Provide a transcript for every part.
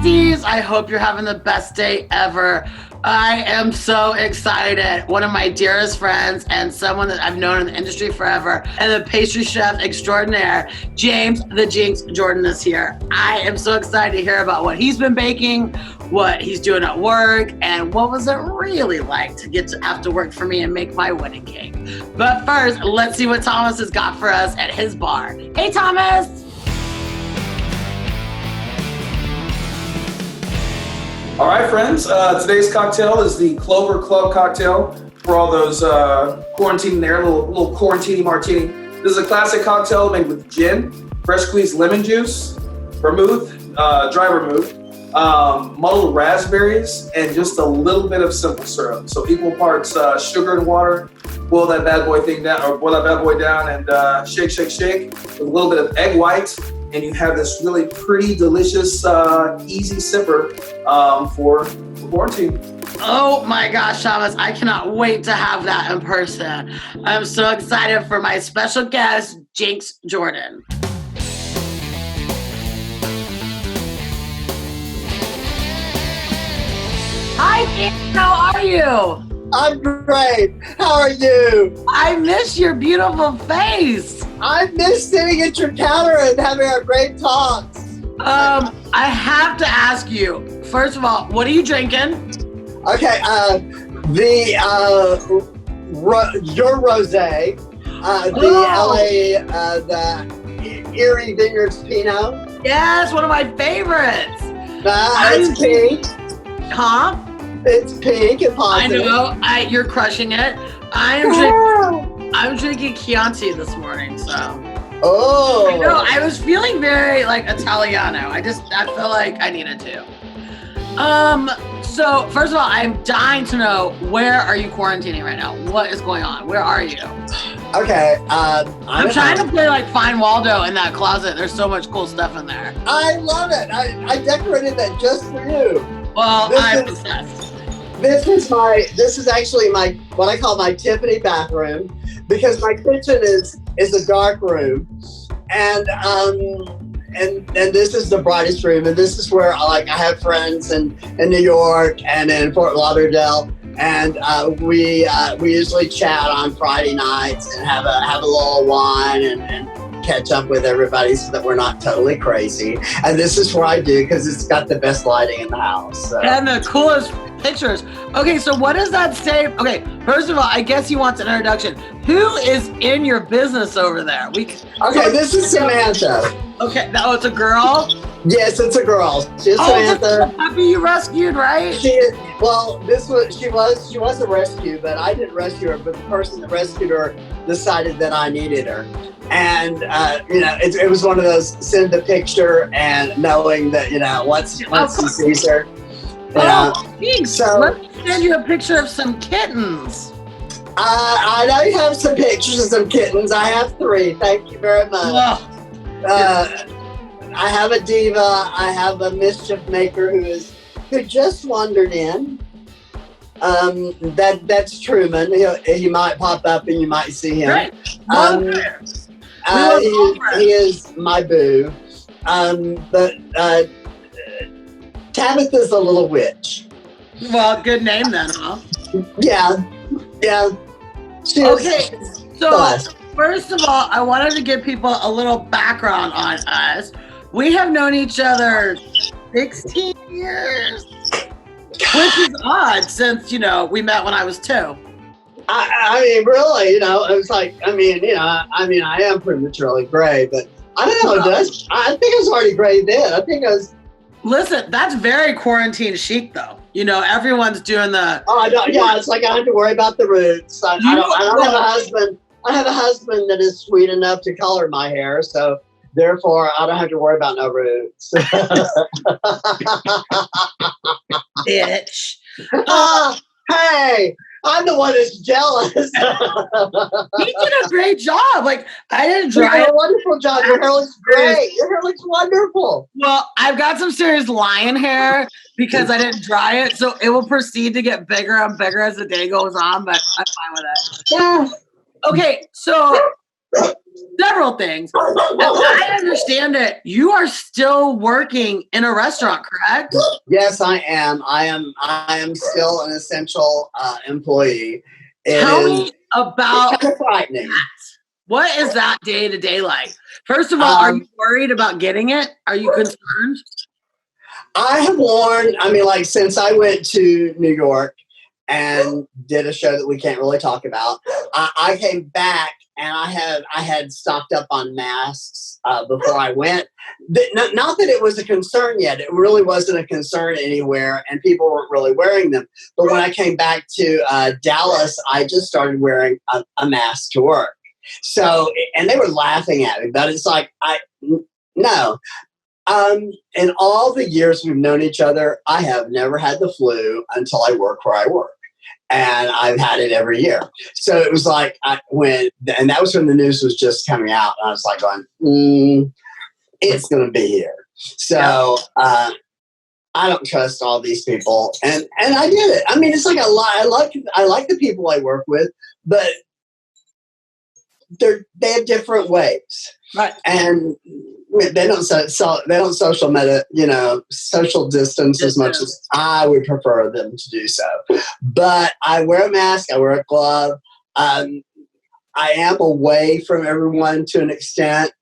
besties, I hope you're having the best day ever. I am so excited. One of my dearest friends and someone that I've known in the industry forever, and the pastry chef extraordinaire, James the Jinx Jordan, is here. I am so excited to hear about what he's been baking, what he's doing at work, and what was it really like to get to after work for me and make my wedding cake. But first, let's see what Thomas has got for us at his bar. Hey, Thomas. All right, friends, today's cocktail is the Clover Club cocktail for all those quarantining there, little quarantini martini. This is a classic cocktail made with gin, fresh squeezed lemon juice, vermouth, dry vermouth, muddled raspberries, and just a little bit of simple syrup. So equal parts sugar and water. Boil that bad boy down, and shake with a little bit of egg white. And you have this really pretty, delicious, easy sipper for quarantine. Oh my gosh, Thomas, I cannot wait to have that in person. I'm so excited for my special guest, Jinx Jordan. Hi, Jinx, how are you? I'm great. How are you? I miss your beautiful face. I miss sitting at your counter and having our great talks. I have to ask you, first of all, what are you drinking? Okay, your rosé, the Erie Vineyards Pinot. Yes, one of my favorites. It's pink. Huh? It's pink and positive. I know. You're crushing it. I'm drinking Chianti this morning, so. Oh. I know. I was feeling very like Italiano. I feel like I needed to. So first of all, I'm dying to know, where are you quarantining right now? What is going on? Where are you? Okay. I'm trying to play like Find Waldo in that closet. There's so much cool stuff in there. I love it. I decorated that just for you. Well, I'm obsessed. This is actually what I call my Tiffany bathroom, because my kitchen is a dark room, and this is the brightest room, and this is where I have friends in New York and in Fort Lauderdale, and we usually chat on Friday nights and have a little wine and catch up with everybody so that we're not totally crazy. And this is where I do, because it's got the best lighting in the house. So. And the coolest pictures. Okay, so what does that say? Okay, first of all, I guess he wants an introduction. Who is in your business over there? This is Samantha. Okay, it's a girl? Yes, it's a girl. She's Samantha. The puppy you rescued, right? She was a rescue, but I didn't rescue her, but the person that rescued her decided that I needed her. And, it was one of those, send the picture and knowing that, once he sees her. Thanks. So, let me send you a picture of some kittens. I know you have some pictures of some kittens. I have 3. Thank you very much. I have a diva. I have a mischief maker who just wandered in. That's Truman. He might pop up and you might see him. He is my boo. But Tabitha's a little witch. Well, good name then, huh? Yeah. Okay, so first of all, I wanted to give people a little background on us. We have known each other 16 years, which is odd since, we met when I was 2. I mean, really, it was like, I am prematurely gray, but I don't know, I think I was already gray then. I think I was. Listen, that's very quarantine chic, though. Everyone's doing the. Oh, I don't. Yeah, it's like I don't have to worry about the roots. I don't have a husband. I have a husband that is sweet enough to color my hair, so therefore I don't have to worry about no roots. Bitch. Hey. I'm the one that's jealous. He did a great job. Like, I didn't dry it. You did a wonderful job. Your hair looks great. Your hair looks wonderful. Well, I've got some serious lion hair because I didn't dry it, so it will proceed to get bigger and bigger as the day goes on, but I'm fine with it. Yeah. Okay, so never several things. I understand it. You are still working in a restaurant, correct? Yes, I am. I am still an essential employee. Tell me about it's kind of frightening. that. What is that day to day like? First of all, are you worried about getting it? Are you concerned? I have worn, I mean, like since I went to New York and did a show that we can't really talk about, I came back and I had stocked up on masks before I went. Not that it was a concern yet. It really wasn't a concern anywhere, and people weren't really wearing them. But when I came back to Dallas, I just started wearing a mask to work. So, and they were laughing at me, but it's like, no. In all the years we've known each other, I have never had the flu until I work where I work. And I've had it every year. So it was like, and that was when the news was just coming out. And I was like going, it's going to be here. So I don't trust all these people. And I did it. I mean, it's like I like the people I work with, but they have different ways. Right. And they don't social distance as much as I would prefer them to do so. But I wear a mask. I wear a glove. I am away from everyone to an extent,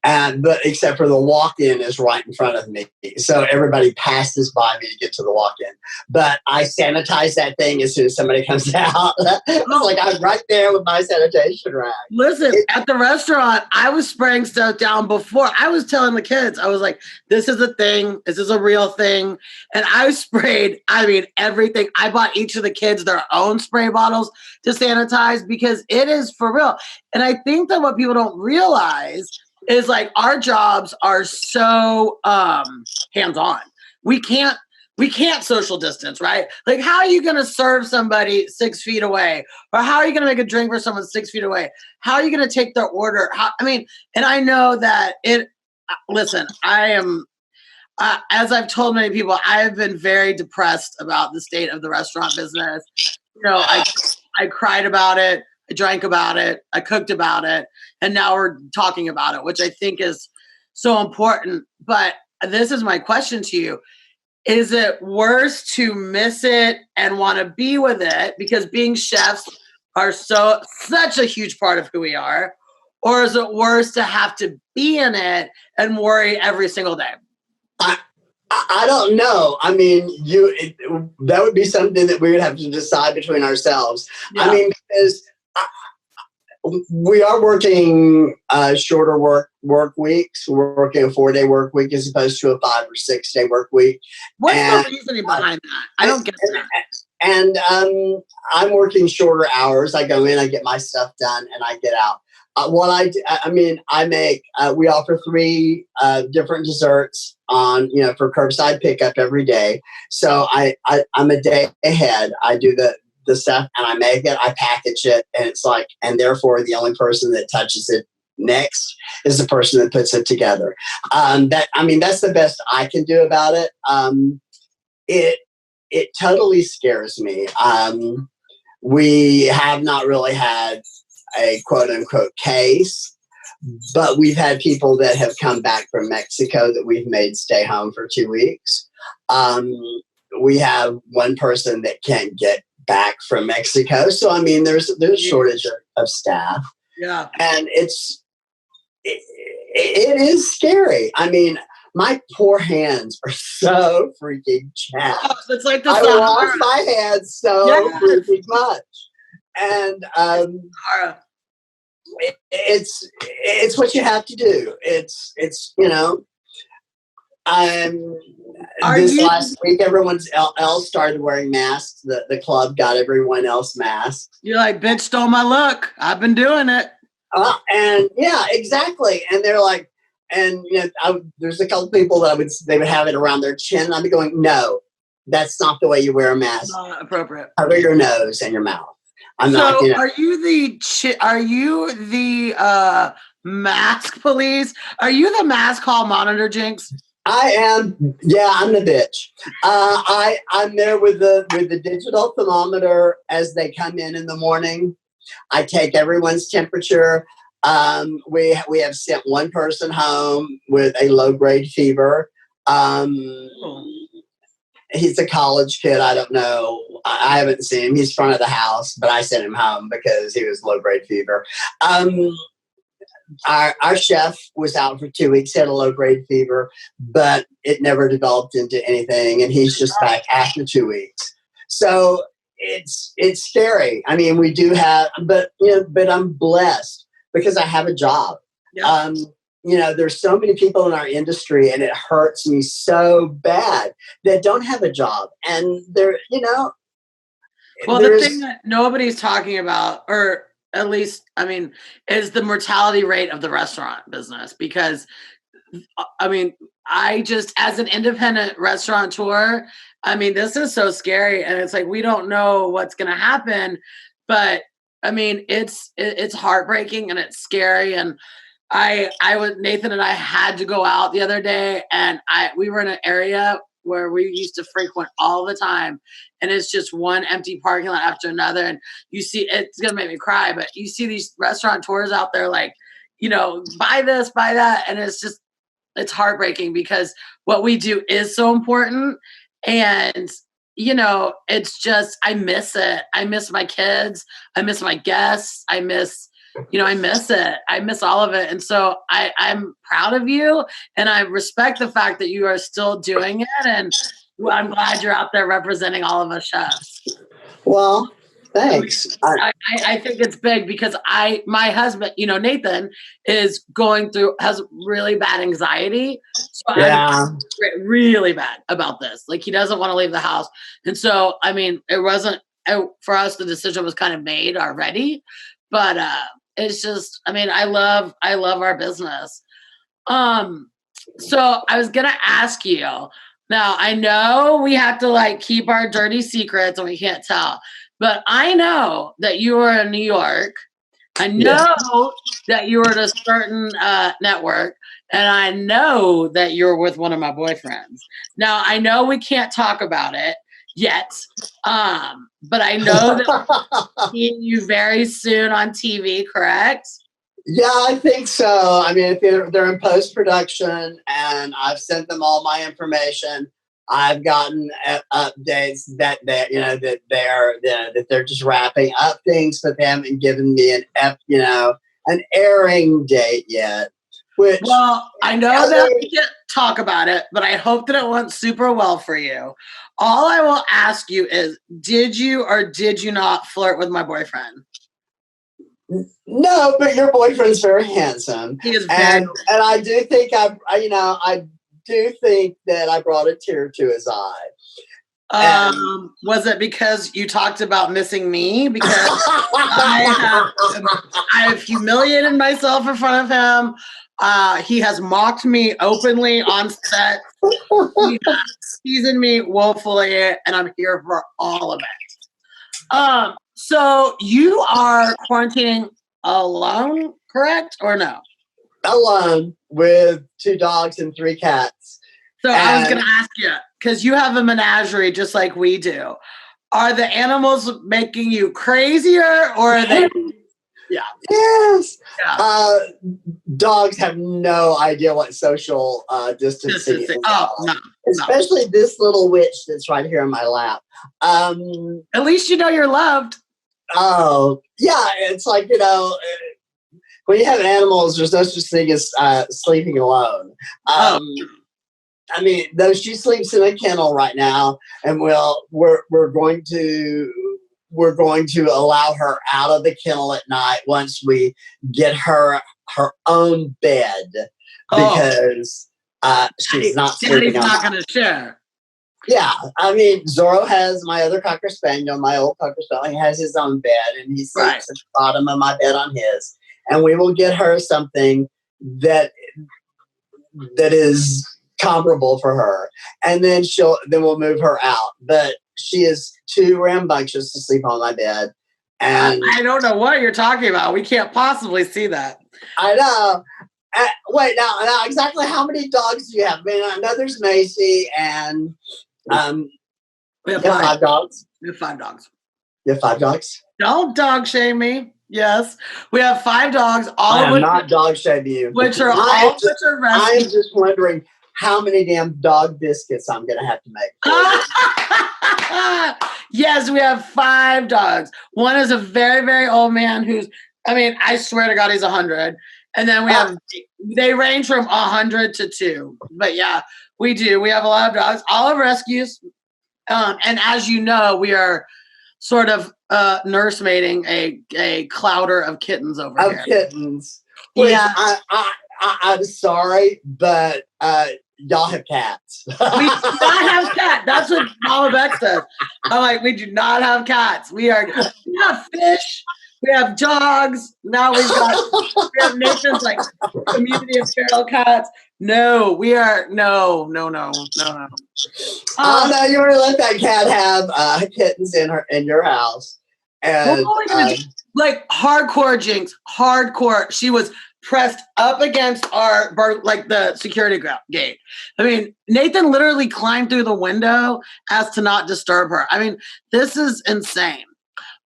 but except for the walk-in is right in front of me, so everybody passes by me to get to the walk-in. But I sanitize that thing as soon as somebody comes out. It's like I'm right there with my sanitation rag. Listen, at the restaurant, I was spraying stuff down before. I was telling the kids, I was like, this is a thing. This is a real thing. And I sprayed, everything. I bought each of the kids their own spray bottles to sanitize because it is for real. And I think that what people don't realize is like our jobs are so hands-on. We can't social distance, right? Like, how are you going to serve somebody 6 feet away? Or how are you going to make a drink for someone 6 feet away? How are you going to take their order? And I know that listen, I am, as I've told many people, I have been very depressed about the state of the restaurant business. I cried about it. I drank about it. I cooked about it. And now we're talking about it, which I think is so important. But this is my question to you. Is it worse to miss it and want to be with it because being chefs are such a huge part of who we are? Or is it worse to have to be in it and worry every single day? I don't know. I mean, that would be something that we would have to decide between ourselves. Yeah. I mean, because we are working shorter work weeks. We're working a 4-day work week as opposed to a 5 or 6 day work week. What's the reasoning behind that? I don't get that. And I'm working shorter hours. I go in, I get my stuff done, and I get out. What I do, I make. We offer 3 different desserts for curbside pickup every day. So I'm a day ahead. I do the stuff and I make it, I package it, and it's like, and therefore the only person that touches it next is the person that puts it together. That's the best I can do about it. It totally scares me. We have not really had a quote unquote case, but we've had people that have come back from Mexico that we've made stay home for 2 weeks. We have one person that can't get back from Mexico. So, there's a shortage of staff. Yeah. And it is scary. My poor hands are so freaking chapped. Oh, it's like I wash my hands so freaking much. And it's what you have to do. Last week, everyone else started wearing masks. The club got everyone else masks. You're like, bitch stole my look. I've been doing it. And yeah, exactly. And they're like, there's a couple people that they would have it around their chin. I'd be going, no, that's not the way you wear a mask. Not appropriate. Cover your nose and your mouth. Are you the mask police? Are you the mask hall monitor, Jinx? I am. Yeah, I'm the bitch. I'm there with the digital thermometer as they come in the morning. I take everyone's temperature. We have sent one person home with a low-grade fever. He's a college kid. I don't know. I haven't seen him. He's front of the house, but I sent him home because he was low-grade fever. Our chef was out for 2 weeks. He had a low-grade fever, but it never developed into anything, and he's just back after 2 weeks. So it's scary. I mean, we do have, but I'm blessed because I have a job. Yeah. There's so many people in our industry, and it hurts me so bad that don't have a job, and they're, Well, the thing that nobody's talking about, or at least, I mean, is the mortality rate of the restaurant business. Because, I mean, as an independent restaurateur, I mean, this is so scary, and it's like we don't know what's going to happen. But I mean, it's heartbreaking and it's scary. And Nathan and I had to go out the other day, and we were in an area where we used to frequent all the time, and it's just one empty parking lot after another. And you see, it's gonna make me cry, but you see these restaurateurs out there like, buy this, buy that, and it's heartbreaking because what we do is so important. And it's just, I miss it. I miss my kids. I miss my guests. I miss it. I miss all of it. And so I'm proud of you, and I respect the fact that you are still doing it. And I'm glad you're out there representing all of us chefs. Well, thanks. I think it's big because my husband, Nathan, has really bad anxiety. So I'm really bad about this. Like, he doesn't want to leave the house. And so, I mean, it wasn't, for us, the decision was kind of made already, but, it's just, I mean, I love our business. So I was going to ask you, now I know we have to keep our dirty secrets and we can't tell, but I know that you were in New York. I know that you were at a certain network, and I know that you're with one of my boyfriends. Now I know we can't talk about it yet, but I know that we'll see you very soon on TV, correct? Yeah, I think so. I mean, they're in post-production, and I've sent them all my information. I've gotten updates that they're just wrapping up things, but they haven't given me an airing date yet. Well, I know that we can't talk about it, but I hope that it went super well for you. All I will ask you is, did you or did you not flirt with my boyfriend? No, but your boyfriend's very handsome. He is very and I do think I do think that I brought a tear to his eye. Was it because you talked about missing me? Because I have humiliated myself in front of him. He has mocked me openly on set. He has seasoned me woefully, and I'm here for all of it. So you are quarantining alone, correct, or no? Alone with 2 dogs and 3 cats. So I was going to ask you, because you have a menagerie just like we do. Are the animals making you crazier, or are they? Yeah. Yes. Yeah. Dogs have no idea what social distancing is. Oh, no. Especially this little witch that's right here in my lap. At least you know you're loved. Oh, yeah. It's like, when you have animals, there's no such thing as sleeping alone. I mean, though she sleeps in a kennel right now, and we're going to allow her out of the kennel at night once we get her own bed, because she's not sleeping. Daddy's not going to share. Yeah, I mean, Zorro has my other Cocker Spaniel, my old Cocker Spaniel. He has his own bed, and he sleeps at the bottom of my bed on his. And we will get her something that is comparable for her, and then we'll move her out. But she is too rambunctious to sleep on my bed. And I don't know what you're talking about. We can't possibly see that. I know. Wait, now, exactly how many dogs do you have? I mean, I know there's Macy, and we have 5 dogs. We have 5 dogs. You have 5 dogs? Don't dog shame me. Yes. We have 5 dogs, all I of am which, not dog shaming you. which are I'm rescued. just wondering how many damn dog biscuits I'm going to have to make. Yes, we have 5 dogs. One is a very, very old man who's, I swear to God, he's 100. And then we have, they range from 100 to 2. But yeah, we do. We have a lot of dogs, all of rescues. And as you know, we are sort of nursemating a clouder of kittens over here. Kittens. Which Yeah. I'm sorry, but y'all have cats. We do not have cats. That's what Mama Beck says. I'm like, we do not have cats. We have fish. We have dogs. Now we have Nathan's like community of feral cats. No, we are no. Oh no, you want to let that cat have kittens in your house. And like hardcore Jinx, hardcore. She was pressed up against the security gate. Nathan literally climbed through the window as to not disturb her. This is insane.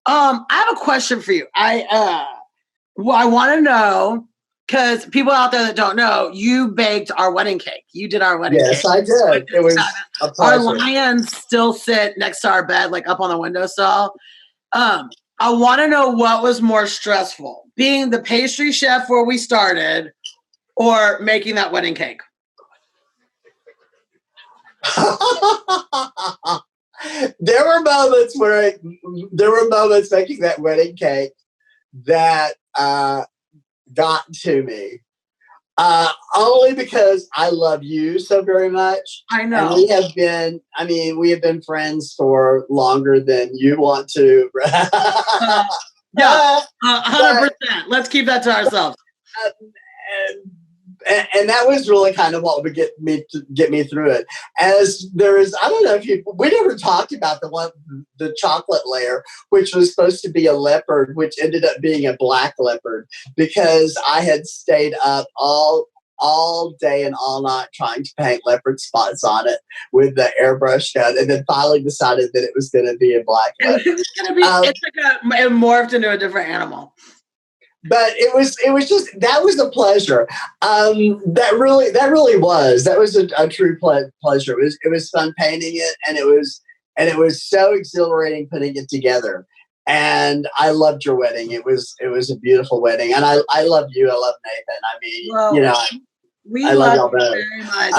I have a question for you. I want to know, because people out there that don't know, you baked our wedding cake. You did our wedding cake. Yes, I did. It was a pleasure. Our lions still sit next to our bed, like up on the windowsill. I want to know what was more stressful, being the pastry chef where we started or making that wedding cake. There were moments making that wedding cake that got to me. Only because I love you so very much. I know. And we have been friends for longer than you want to. Yeah, 100%. Let's keep that to ourselves. And that was really kind of what would get me through it. As there is, I don't know if we never talked about the chocolate layer, which was supposed to be a leopard, which ended up being a black leopard, because I had stayed up all day and all night trying to paint leopard spots on it with the airbrush gun, and then finally decided that it was going to be a black leopard. It morphed into a different animal. But it was just, that was a pleasure. That was a true pleasure. It was fun painting it, and it was so exhilarating putting it together. And I loved your wedding. It was a beautiful wedding, and I love you. I love Nathan. I love y'all both very much.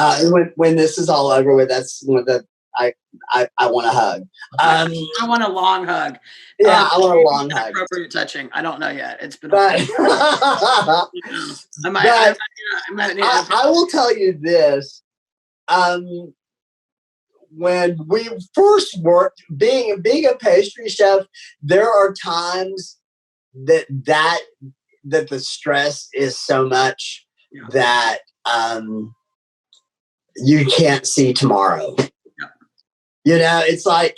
When this is all over with, that's one of the I want a hug. I want a long hug. Yeah, I want a long hug. Appropriate touching. I don't know yet. It's been. I will tell you this. When we first worked, being a pastry chef, there are times that the stress is so much that you can't see tomorrow. It's like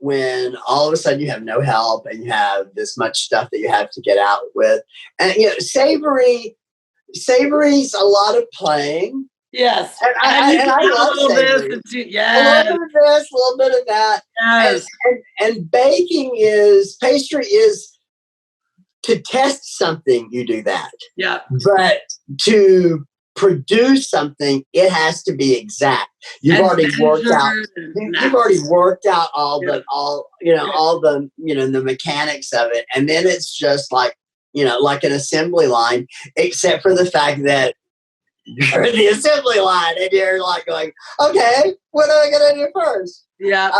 when all of a sudden you have no help and you have this much stuff that you have to get out with. And, savory's a lot of playing. Yes. And I love savory. Yes. A little bit of this, a little bit of that. Yes. And pastry is to test something, you do that. Yeah. But to produce something, it has to be exact. You've already worked out all the mechanics of it, and then it's just like an assembly line, except for the fact that you're in the assembly line and you're like going, okay, what am I gonna do first? Yeah.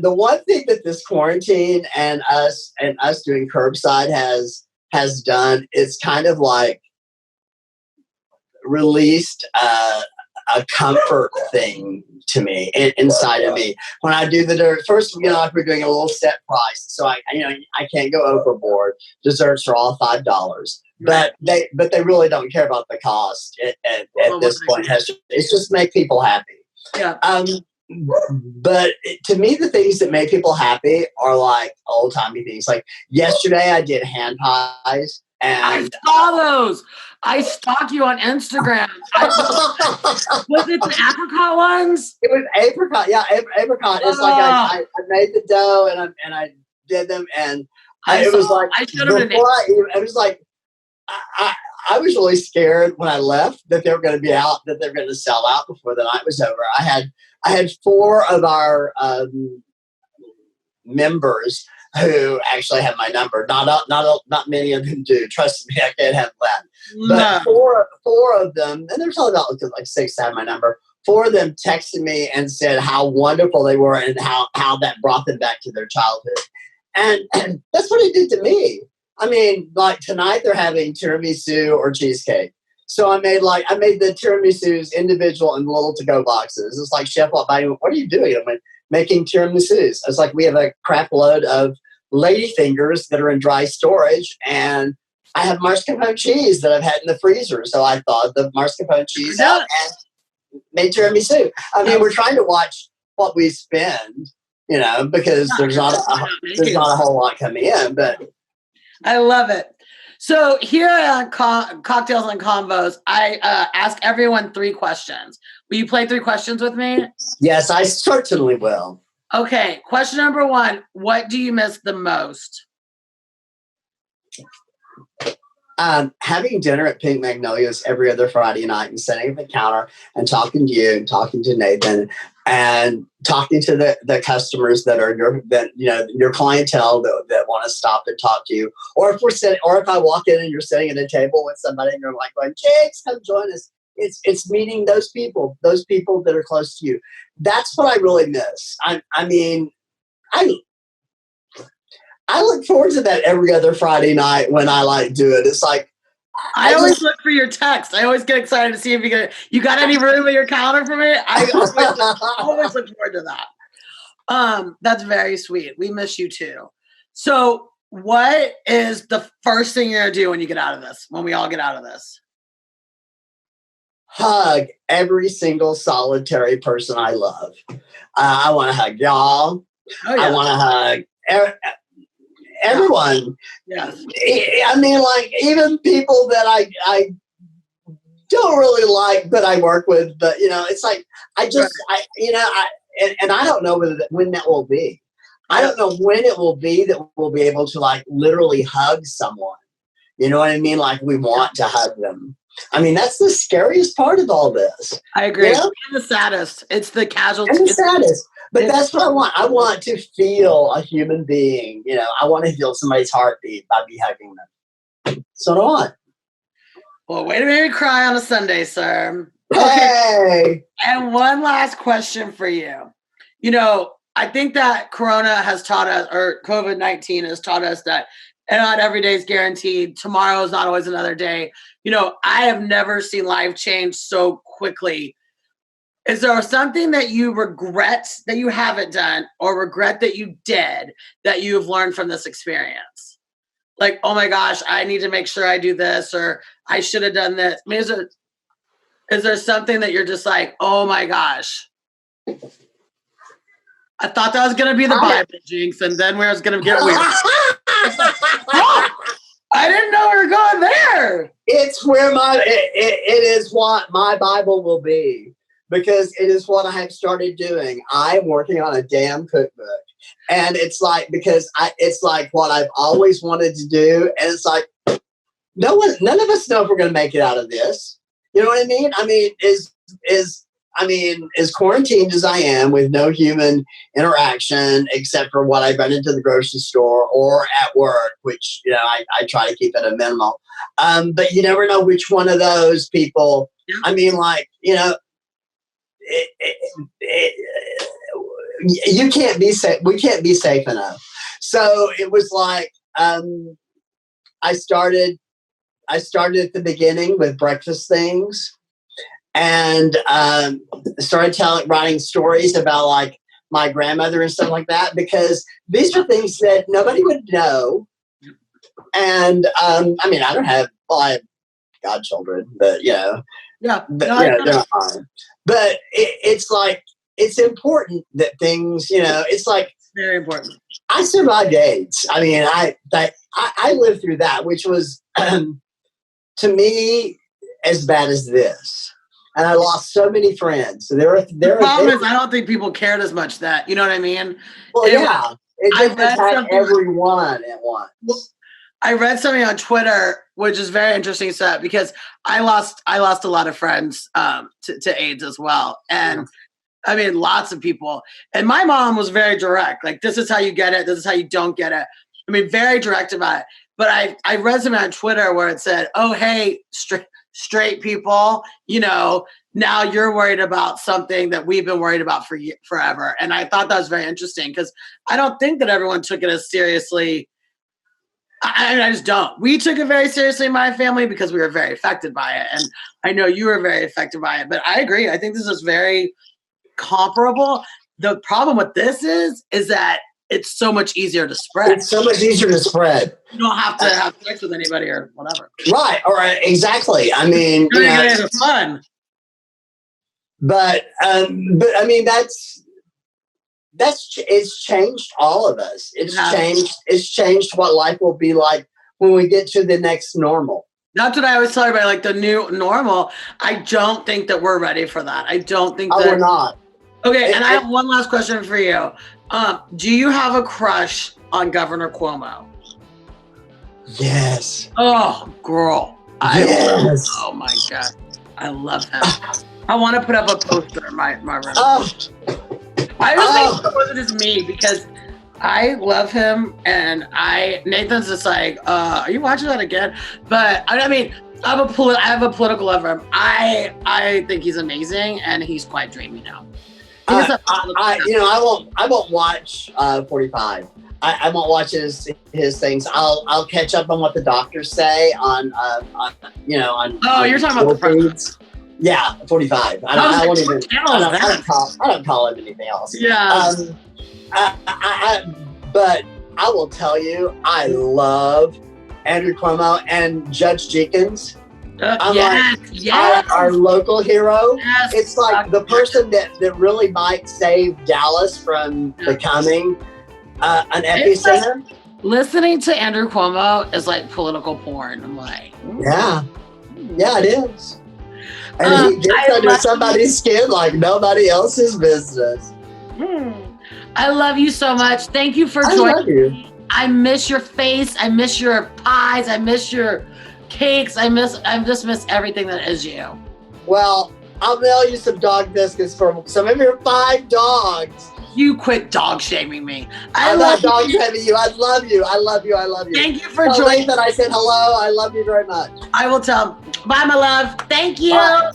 The one thing that this quarantine and us doing curbside has done is kind of like released a comfort thing to me inside of me. When I do the dirt, first, like we're doing a little set price, so I can't go overboard. Desserts are all $5, but they really don't care about the cost at this point. It's just make people happy. Yeah. But to me, the things that make people happy are like old timey things. Like yesterday, I did hand pies. And I saw those. I stalked you on Instagram. Was it the apricot ones? It was apricot. Yeah, apricot. It's like I made the dough and I did them, and It was like, I showed him it was like, I was really scared when I left that they were going to be out, that they were going to sell out before the night was over. I had 4 of our members who actually have my number. Not many of them do. Trust me, I can't have that. But four of them, and there's only about like 6 that have my number. 4 of them texted me and said how wonderful they were and how that brought them back to their childhood. And that's what it did to me. I mean, like tonight they're having tiramisu or cheesecake. So I made the tiramisu's individual in little to-go boxes. It's like, Chef, what are you doing? I'm making tiramisus. It's like, we have a crap load of lady fingers that are in dry storage, and I have mascarpone cheese that I've had in the freezer. So I thought the mascarpone cheese out and made tiramisu. I mean, we're trying to watch what we spend, because there's not a whole lot coming in, but. I love it. So here on Cocktails and Convos, I ask everyone 3 questions. Will you play 3 questions with me? Yes, I certainly will. Okay. Question number 1, what do you miss the most? Having dinner at Pink Magnolias every other Friday night and sitting at the counter and talking to you and talking to Nathan and talking to the customers that are your clientele that want to stop and talk to you, or if I walk in and you're sitting at a table with somebody and you're like going, Jinx, come join us. It's meeting those people that are close to you. That's what I really miss. I look forward to that every other Friday night when I do it. It's like, I always look for your text. I always get excited to see if you got any room at your counter for me. I always look forward to that. That's very sweet. We miss you too. So what is the first thing you're going to do when you get out of this, when we all get out of this? Hug every single solitary person I love. I want to hug y'all. Oh, yeah. I want to hug everyone. Yes. I mean, like, even people that I don't really like, but I work with, but it's like, I don't know when that will be. I don't know when it will be that we'll be able to like literally hug someone. You know what I mean? Like, we want to hug them. I mean, that's the scariest part of all this. I agree. And the saddest. It's the casualty. And the saddest. But that's what I want. I want to feel a human being. I want to feel somebody's heartbeat by me hugging them. So do I want. Well, way to make me cry on a Sunday, sir. Hey! Okay. And one last question for you. I think that Corona has taught us, or COVID-19 has taught us that not every day is guaranteed. Tomorrow is not always another day. I have never seen life change so quickly. Is there something that you regret that you haven't done, or regret that you did, that you've learned from this experience? Like, oh my gosh, I need to make sure I do this, or I should have done this. I mean, is there something that you're just like, oh my gosh, I thought that was going to be the Bible, Jinx, and then where it's going to get weird. I didn't know we were going there. It's where it is what my Bible will be, because it is what I have started doing. I'm working on a damn cookbook, and it's like, because it's like what I've always wanted to do, and it's like none of us know if we're going to make it out of this. You know what I mean? I mean, as quarantined as I am with no human interaction except for what I run into the grocery store or at work, which, I try to keep at a minimal. But you never know which one of those people, I mean, like, you can't be safe. We can't be safe enough. So it was like, I started at the beginning with breakfast things. And started writing stories about like my grandmother and stuff like that, because these are things that nobody would know. And I have godchildren, but they're fine. But it's like, it's important that things, it's like very important. I survived AIDS. I mean, I lived through that, which was to me as bad as this. And I lost so many friends. So the problem is I don't think people cared as much that, you know what I mean? Well, yeah. It I just read attacked something- everyone at once. I read something on Twitter, which is very interesting stuff because I lost a lot of friends to AIDS as well. And I mean, lots of people. And my mom was very direct. Like, this is how you get it. This is how you don't get it. I mean, very direct about it. But I read something on Twitter where it said, oh, hey, straight people, you know, now you're worried about something that we've been worried about for forever. And I thought that was very interesting because I don't think that everyone took it as seriously. I just don't. We took it very seriously in my family because we were very affected by it. And I know you were very affected by it. But I agree. I think this is very comparable. The problem with this is that it's so much easier to spread. It's so much easier to spread. You don't have to have sex with anybody or whatever. Right. All right. Exactly. I mean, You're gonna get into fun. But I mean, it's changed all of us. It's changed what life will be like when we get to the next normal. That's what I always tell everybody, like the new normal. I don't think that we're ready for that. I don't think that we're not. Okay, and I have one last question for you. Do you have a crush on Governor Cuomo? Yes. Oh, girl. Yes. Oh my God. I love him. I want to put up a poster in my room. I just think it wasn't just me because I love him and Nathan's just like, are you watching that again? But I mean, I have a political love for him. I think he's amazing and he's quite dreamy now. I won't watch 45. I won't watch his things. I'll catch up on what the doctors say on. Oh, you're talking about the president. Yeah, 45. I don't call him anything else. Yeah. But I will tell you, I love Andrew Cuomo and Judge Jenkins. Our local hero. Yes, it's like the person that really might save Dallas from becoming an epicenter. Like, listening to Andrew Cuomo is like political porn. I'm like, yeah, it is. And he gets under somebody's skin like nobody else's business. I love you so much. Thank you for joining me. I miss your face. I miss your pies. I miss your cakes. I just miss everything that is you. Well, I'll mail you some dog biscuits for some of your 5 dogs. You quit dog shaming me. I'm not dog shaming you. I love you. I love you. I love you. Thank you for joining. That I said hello. I love you very much. I will tell. Bye, my love. Thank you. Bye.